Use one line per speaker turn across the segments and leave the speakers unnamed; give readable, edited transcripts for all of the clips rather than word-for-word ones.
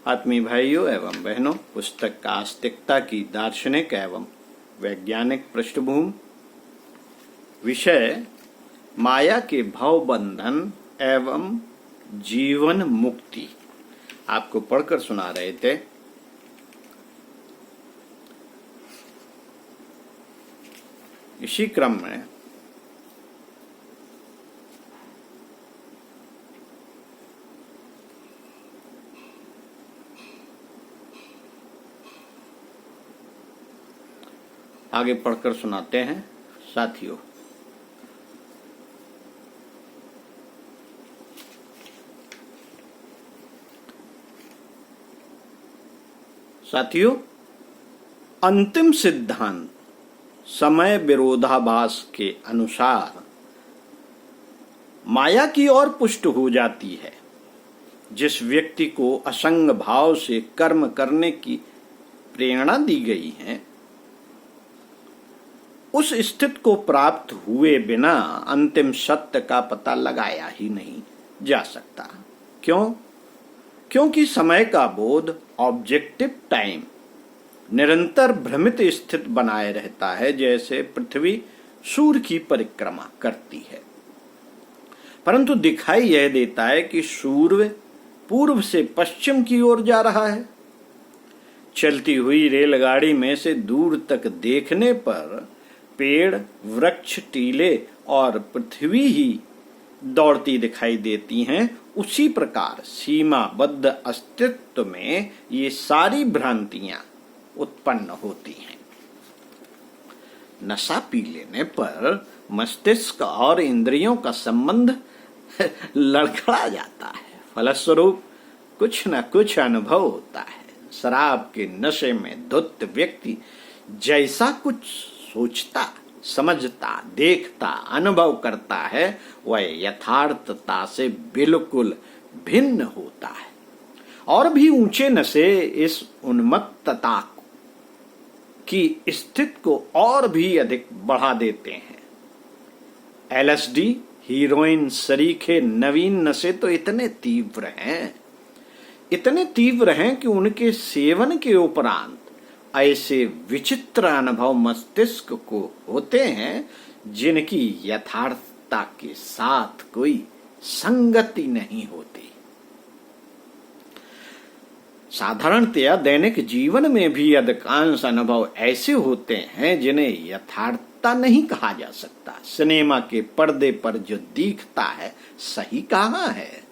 आत्मीय भाइयों एवं बहनों, पुस्तक का आस्तिकता की दार्शनिक एवं वैज्ञानिक पृष्ठभूमि, विषय माया के भव बंधन एवं जीवन मुक्ति आपको पढ़कर सुना रहे थे। इसी क्रम में आगे पढ़कर सुनाते हैं साथियों। अंतिम सिद्धांत समय विरोधाभास के अनुसार माया की ओर पुष्ट हो जाती है। जिस व्यक्ति को असंग भाव से कर्म करने की प्रेरणा दी गई है, उस स्थिति को प्राप्त हुए बिना अंतिम सत्य का पता लगाया ही नहीं जा सकता। क्यों? क्योंकि समय का बोध, ऑब्जेक्टिव टाइम, निरंतर भ्रमित स्थिति बनाए रहता है, जैसे पृथ्वी सूर्य की परिक्रमा करती है। परंतु दिखाई यह देता है कि सूर्य पूर्व से पश्चिम की ओर जा रहा है। चलती हुई रेलगाड़ी में से दूर तक देखने पर पेड़, वृक्ष, टीले और पृथ्वी ही दौड़ती दिखाई देती हैं। उसी प्रकार सीमाबद्ध अस्तित्व में ये सारी भ्रांतियां उत्पन्न होती हैं। नशा पी लेने पर मस्तिष्क और इंद्रियों का संबंध लड़खड़ा जाता है। फलस्वरूप कुछ न कुछ अनुभव होता है। शराब के नशे में धुत व्यक्ति जैसा कुछ सोचता, समझता, देखता, अनुभव करता है, वह यथार्थता से बिल्कुल भिन्न होता है। और भी ऊंचे नशे इस उन्मत्तता की स्थिति को और भी अधिक बढ़ा देते हैं। एलएसडी, हीरोइन सरीखे नवीन नशे तो इतने तीव्र हैं कि उनके सेवन के उपरांत ऐसे विचित्र अनुभव मस्तिष्क को होते हैं जिनकी यथार्थता के साथ कोई संगति नहीं होती। साधारणतया दैनिक जीवन में भी अधिकांश अनुभव ऐसे होते हैं जिन्हें यथार्थता नहीं कहा जा सकता। सिनेमा के पर्दे पर जो दिखता है, सही कहाँ है?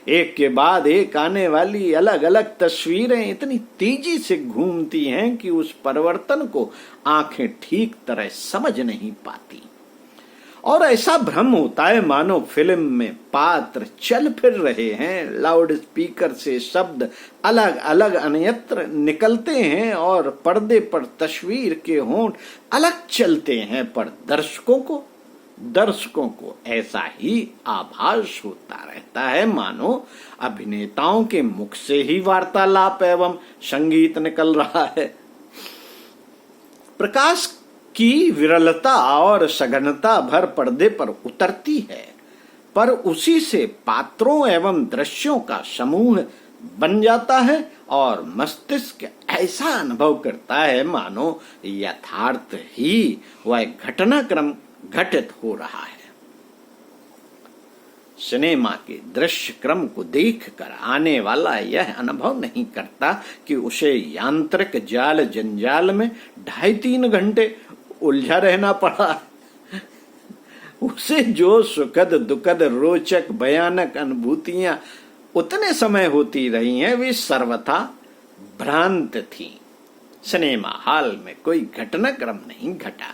एक के बाद एक आने वाली अलग अलग तस्वीरें इतनी तेजी से घूमती हैं कि उस परिवर्तन को आंखें ठीक तरह समझ नहीं पाती। और ऐसा भ्रम होता है मानो फिल्म में पात्र चल फिर रहे हैं। लाउड स्पीकर से शब्द अलग अलग अन्यत्र निकलते हैं और पर्दे पर तस्वीर के होंठ अलग चलते हैं, पर दर्शकों को ऐसा ही आभास होता रहता है मानो अभिनेताओं के मुख से ही वार्तालाप एवं संगीत निकल रहा है। प्रकाश की विरलता और सघनता भर पर्दे पर उतरती है, पर उसी से पात्रों एवं दृश्यों का समूह बन जाता है और मस्तिष्क ऐसा अनुभव करता है मानो यथार्थ ही वह घटनाक्रम घटित हो रहा है। सिनेमा के दृश्य क्रम को देखकर आने वाला यह अनुभव नहीं करता कि उसे यांत्रिक जाल जंजाल में 2.5-3 घंटे उलझा रहना पड़ा। उसे जो सुखद, दुखद, रोचक, भयानक अनुभूतियां उतने समय होती रही हैं, वे सर्वथा भ्रांत थीं। सिनेमा हॉल में कोई घटनाक्रम नहीं घटा,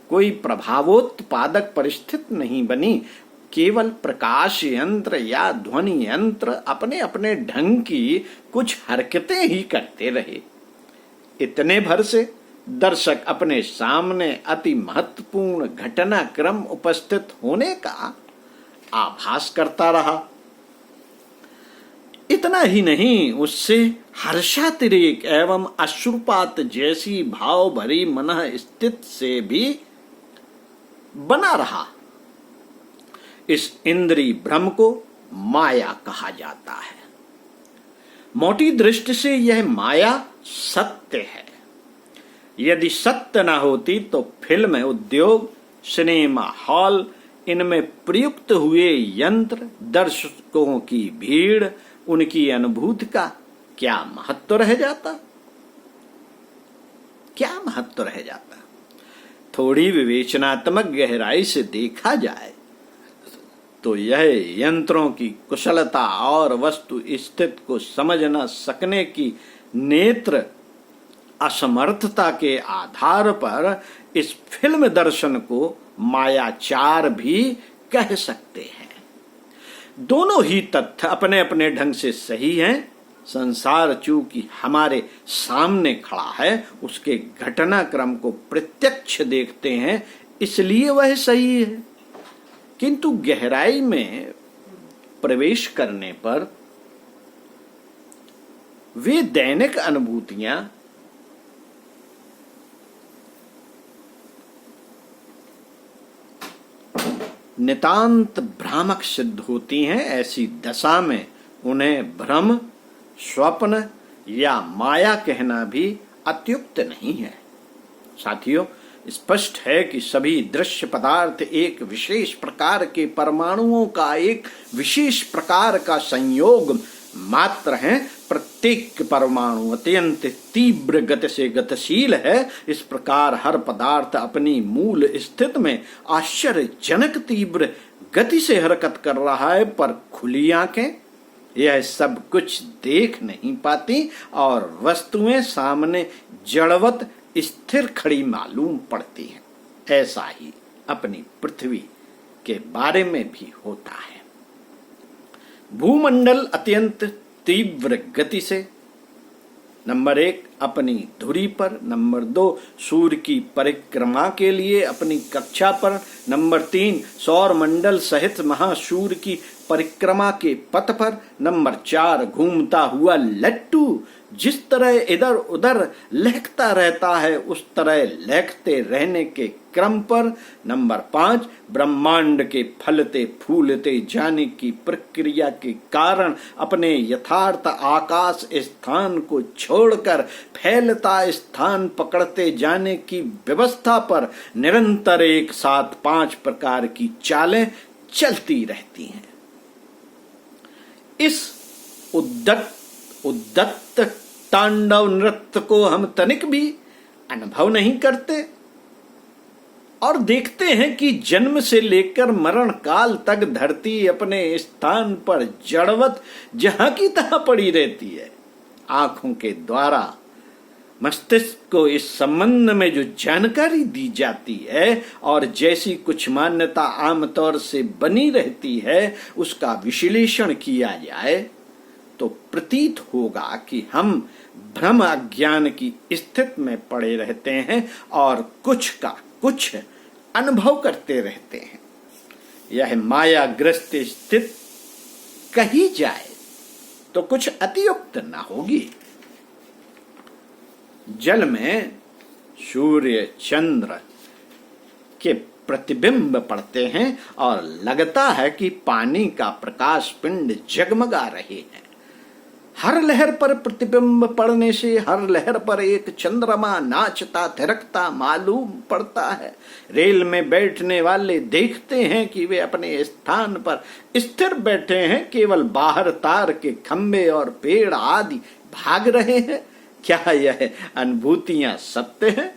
कोई प्रभावोत्पादक परिस्थिति नहीं बनी। केवल प्रकाश यंत्र या ध्वनि यंत्र अपने अपने ढंग की कुछ हरकतें ही करते रहे। इतने भर से दर्शक अपने सामने अति महत्वपूर्ण घटनाक्रम उपस्थित होने का आभास करता रहा। इतना ही नहीं, उससे हर्षातिरेक एवं अश्रुपात जैसी भाव भरी मनः स्थिति से भी बना रहा। इस इंद्रिय भ्रम को माया कहा जाता है। मोटी दृष्टि से यह माया सत्य है। यदि सत्य न होती तो फिल्म उद्योग, सिनेमा हॉल, इनमें प्रयुक्त हुए यंत्र, दर्शकों की भीड़, उनकी अनुभूति का क्या महत्व रह जाता? क्या महत्व रह जाता? थोड़ी विवेचनात्मक गहराई से देखा जाए तो यह यंत्रों की कुशलता और वस्तु स्थिति को समझ न सकने की नेत्र असमर्थता के आधार पर इस फिल्म दर्शन को मायाचार भी कह सकते हैं। दोनों ही तथ्य अपने अपने ढंग से सही हैं। संसार चूंकि हमारे सामने खड़ा है, उसके घटनाक्रम को प्रत्यक्ष देखते हैं, इसलिए वह सही है। किंतु गहराई में प्रवेश करने पर वे दैनिक अनुभूतियां नितांत भ्रामक सिद्ध होती हैं। ऐसी दशा में उन्हें भ्रम, स्वप्न या माया कहना भी अत्युक्त नहीं है। साथियों, स्पष्ट है कि सभी दृश्य पदार्थ एक विशेष प्रकार के परमाणुओं का एक विशेष प्रकार का संयोग मात्र हैं। प्रत्येक परमाणु अत्यंत तीव्र गति से गतिशील है। इस प्रकार हर पदार्थ अपनी मूल स्थिति में आश्चर्यजनक तीव्र गति से हरकत कर रहा है, पर खुली आंखें यह सब कुछ देख नहीं पाती और वस्तुएं सामने जड़वत स्थिर खड़ी मालूम पड़ती हैं। ऐसा ही अपनी पृथ्वी के बारे में भी होता है। भूमंडल अत्यंत तीव्र गति से नंबर 1 अपनी धुरी पर, नंबर 2 सूर्य की परिक्रमा के लिए अपनी कक्षा पर, नंबर 3 सौर मंडल सहित महासूर्य की परिक्रमा के पथ पर, नंबर 4 घूमता हुआ लट्टू जिस तरह इधर उधर लहकता रहता है उस तरह लहकते रहने के क्रम पर, नंबर 5 ब्रह्मांड के फलते फूलते जाने की प्रक्रिया के कारण अपने यथार्थ आकाश स्थान को छोड़कर फैलता स्थान पकड़ते जाने की व्यवस्था पर निरंतर एक साथ 5 प्रकार की चालें चलती रहती हैं। इस उद्दत्त तांडव नृत्य को हम तनिक भी अनुभव नहीं करते और देखते हैं कि जन्म से लेकर मरण काल तक धरती अपने स्थान पर जड़वत जहां की तहां पड़ी रहती है। आंखों के द्वारा मस्तिष्क को इस संबंध में जो जानकारी दी जाती है और जैसी कुछ मान्यता आमतौर से बनी रहती है, उसका विश्लेषण किया जाए तो प्रतीत होगा कि हम भ्रम अज्ञान की स्थिति में पड़े रहते हैं और कुछ का कुछ अनुभव करते रहते हैं। यह मायाग्रस्त स्थिति कही जाए तो कुछ अतियुक्त न होगी। जल में सूर्य चंद्र के प्रतिबिंब पड़ते हैं और लगता है कि पानी का प्रकाश पिंड जगमगा रहे हैं। हर लहर पर प्रतिबिंब पड़ने से हर लहर पर एक चंद्रमा नाचता थिरकता मालूम पड़ता है। रेल में बैठने वाले देखते हैं कि वे अपने स्थान पर स्थिर बैठे हैं, केवल बाहर तार के खंभे और पेड़ आदि भाग रहे हैं। क्या यह अनुभूतियां सत्य हैं?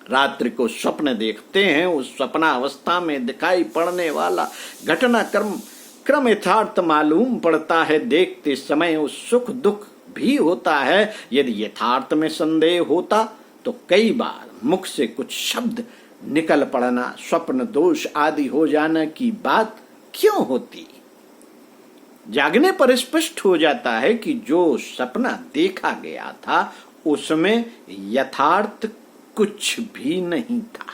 रात्रि को स्वप्न देखते हैं, उस स्वप्नावस्था में दिखाई पड़ने वाला घटनाक्रम यथार्थ मालूम पड़ता है। देखते समय उस सुख दुख भी होता है। यदि यथार्थ में संदेह होता तो कई बार मुख से कुछ शब्द निकल पड़ना, स्वप्न दोष आदि हो जाने की बात क्यों होती? जागने पर स्पष्ट हो जाता है कि जो सपना देखा गया था उसमें यथार्थ कुछ भी नहीं था।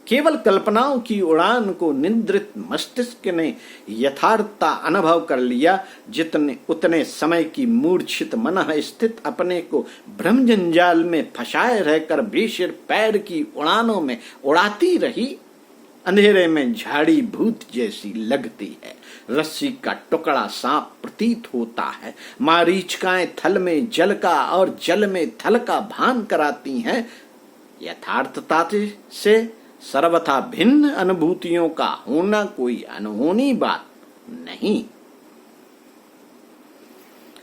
केवल कल्पनाओं की उड़ान को निद्रित मस्तिष्क ने यथार्थता अनुभव कर लिया। उतने समय की मूर्छित मन स्थित अपने को भ्रम जंजाल में फंसाए रहकर बेसिर पैर की उड़ानों में उड़ाती रही। अंधेरे में झाड़ी भूत जैसी लगती है। रस्सी का टुकड़ा सांप प्रतीत होता है। मारीचिकाएं थल में जल का और जल में थल का भान कराती हैं। यथार्थता से सर्वथा भिन्न अनुभूतियों का होना कोई अनहोनी बात नहीं।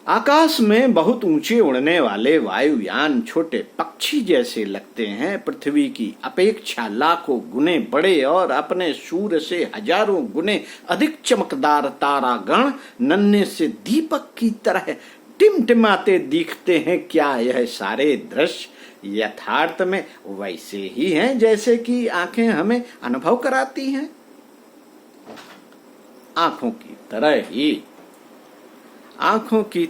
आकाश में बहुत ऊंचे उड़ने वाले वायुयान छोटे पक्षी जैसे लगते हैं। पृथ्वी की अपेक्षा लाखों गुने बड़े और अपने सूर्य से हजारों गुने अधिक चमकदार तारागण नन्हे से दीपक की तरह टिमटिमाते दिखते हैं। क्या यह सारे दृश्य यथार्थ में वैसे ही हैं जैसे कि आंखें हमें अनुभव कराती हैं? आंखों की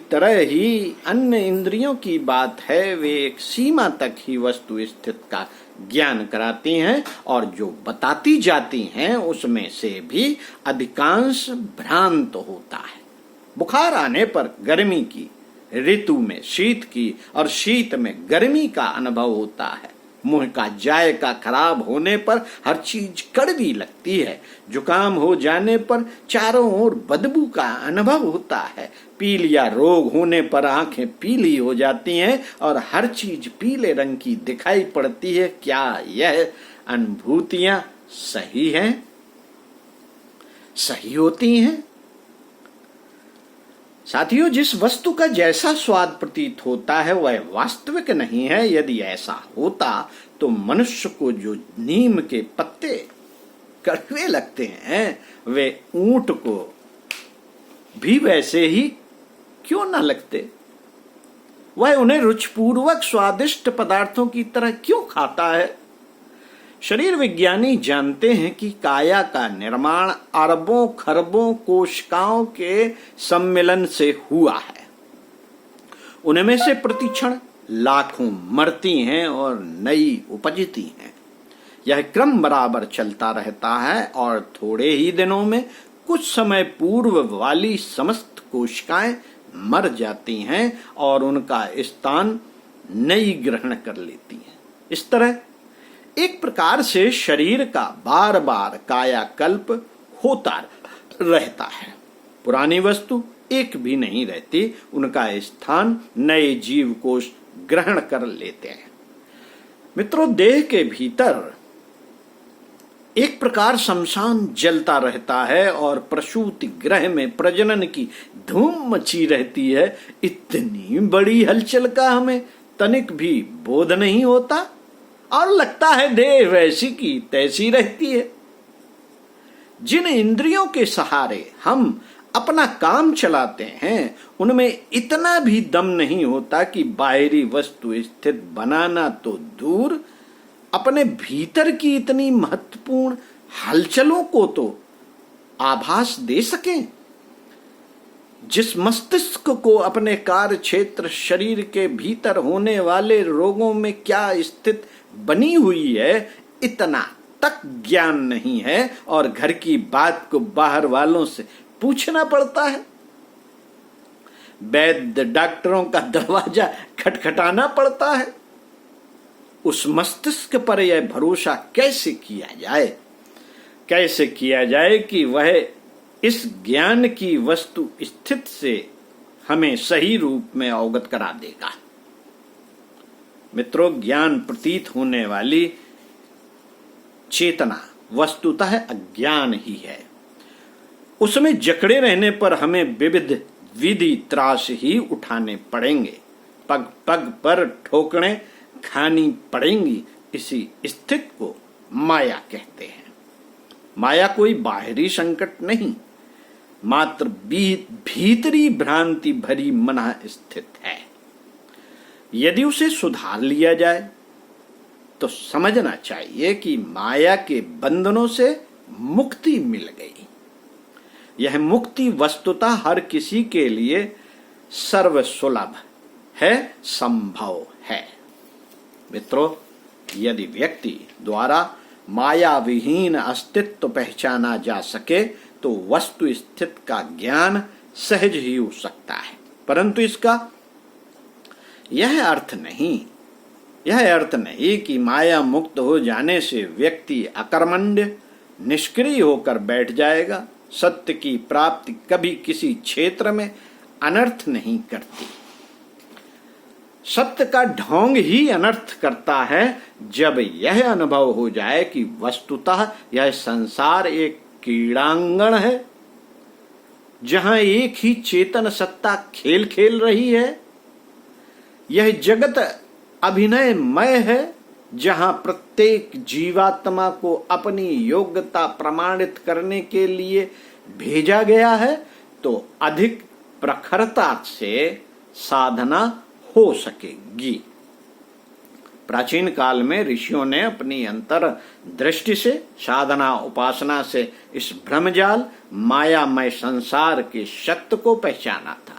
तरह ही अन्य इंद्रियों की बात है। वे एक सीमा तक ही वस्तु स्थित का ज्ञान कराती हैं और जो बताती जाती हैं उसमें से भी अधिकांश भ्रांत होता है। बुखार आने पर गर्मी की, ऋतु में शीत की और शीत में गर्मी का अनुभव होता है। मुंह का जायका खराब होने पर हर चीज कड़वी लगती है। जुकाम हो जाने पर चारों ओर बदबू का अनुभव होता है। पीलिया रोग होने पर आंखें पीली हो जाती हैं और हर चीज पीले रंग की दिखाई पड़ती है। क्या यह अनुभूतियां सही हैं? सही होती हैं? साथियों, जिस वस्तु का जैसा स्वाद प्रतीत होता है वह वास्तविक नहीं है। यदि ऐसा होता तो मनुष्य को जो नीम के पत्ते कड़वे लगते हैं वे ऊंट को भी वैसे ही क्यों न लगते? वह उन्हें रुचिपूर्वक स्वादिष्ट पदार्थों की तरह क्यों खाता है? शरीर विज्ञानी जानते हैं कि काया का निर्माण अरबों खरबों कोशिकाओं के सम्मिलन से हुआ है। उनमें से प्रतिक्षण लाखों मरती हैं और नई उपजती हैं। यह क्रम बराबर चलता रहता है और थोड़े ही दिनों में कुछ समय पूर्व वाली समस्त कोशिकाएं मर जाती हैं और उनका स्थान नई ग्रहण कर लेती हैं। इस तरह एक प्रकार से शरीर का बार बार कायाकल्प होता रहता है। पुरानी वस्तु एक भी नहीं रहती, उनका स्थान नए जीव कोश ग्रहण कर लेते हैं। मित्रों, देह के भीतर एक प्रकार शमशान जलता रहता है और प्रसूति गृह में प्रजनन की धूम मची रहती है। इतनी बड़ी हलचल का हमें तनिक भी बोध नहीं होता और लगता है देह वैसी की तैसी रहती है। जिन इंद्रियों के सहारे हम अपना काम चलाते हैं उनमें इतना भी दम नहीं होता कि बाहरी वस्तु स्थित बनाना तो दूर, अपने भीतर की इतनी महत्वपूर्ण हलचलों को तो आभास दे सकें। जिस मस्तिष्क को अपने कार्य क्षेत्र शरीर के भीतर होने वाले रोगों में क्या स्थित बनी हुई है इतना तक ज्ञान नहीं है और घर की बात को बाहर वालों से पूछना पड़ता है। वैद्य डॉक्टरों का दरवाजा खटखटाना पड़ता है। उस मस्तिष्क पर यह भरोसा कैसे किया जाए कि वह इस ज्ञान की वस्तु स्थित से हमें सही रूप में अवगत करा देगा। मित्रों, ज्ञान प्रतीत होने वाली चेतना वस्तुतः अज्ञान ही है। उसमें जकड़े रहने पर हमें विविध विधि त्रास ही उठाने पड़ेंगे, पग पग पर ठोकरें खानी पड़ेंगी। इसी स्थिति को माया कहते हैं। माया कोई बाहरी संकट नहीं, मात्र भीतरी भ्रांति भरी मन स्थित है। यदि उसे सुधार लिया जाए तो समझना चाहिए कि माया के बंधनों से मुक्ति मिल गई। यह मुक्ति वस्तुतः हर किसी के लिए सर्वसुलभ है, संभव है। मित्रों, यदि व्यक्ति द्वारा माया विहीन अस्तित्व पहचाना जा सके तो वस्तु स्थित का ज्ञान सहज ही हो सकता है, परंतु इसका यह अर्थ नहीं कि माया मुक्त हो जाने से व्यक्ति अकर्मण्य निष्क्रिय होकर बैठ जाएगा। सत्य की प्राप्ति कभी किसी क्षेत्र में अनर्थ नहीं करती। सत्य का ढोंग ही अनर्थ करता है जब यह अनुभव हो जाए कि वस्तुतः यह संसार एक क्रीड़ांगण है जहां एक ही चेतन सत्ता खेल खेल रही है। यह जगत अभिनयमय है जहां प्रत्येक जीवात्मा को अपनी योग्यता प्रमाणित करने के लिए भेजा गया है, तो अधिक प्रखरता से साधना हो सकेगी। प्राचीन काल में ऋषियों ने अपनी अंतर दृष्टि से साधना उपासना से इस भ्रमजाल मायामय संसार के सत्य को पहचाना था।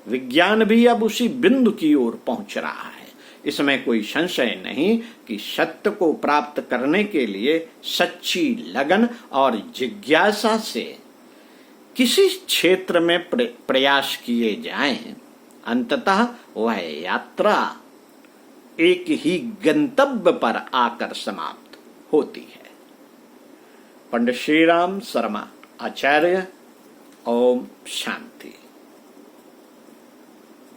विज्ञान भी अब उसी बिंदु की ओर पहुंच रहा है। इसमें कोई संशय नहीं कि सत्य को प्राप्त करने के लिए सच्ची लगन और जिज्ञासा से किसी क्षेत्र में प्रयास किए जाएं, अंततः वह यात्रा एक ही गंतव्य पर आकर समाप्त होती है। पंडित श्रीराम शर्मा आचार्य। ओम शांति।